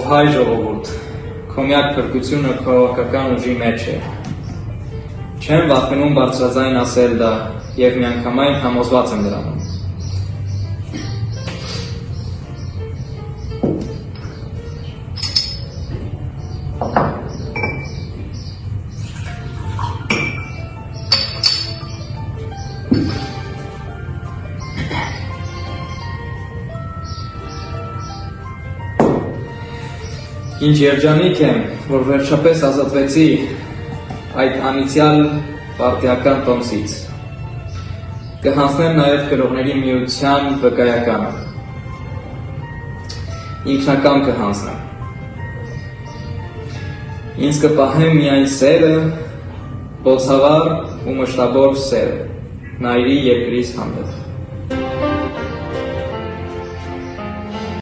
Ով հայ ժողովուրդ, քո միակ փրկությունը քո հոգեկան ուժի մեջ է։ Չեմ վախենում բարձրաձայն ասել դա և միանգամայն համոզված եմ դրանում։ Ինչ երջանիկ եմ, որ վերջապես ազատվեցի այդ անիծյալ պարտիական տոմսից։ Կհանձնեմ նաև գրողների միության վկայականը։ Ինքնակամ կհանձնեմ։ Ինձ կպահեմ միայն սերը, բոցավառ ու մշտավոր սերը, նայրի երկրիս հանդեպ։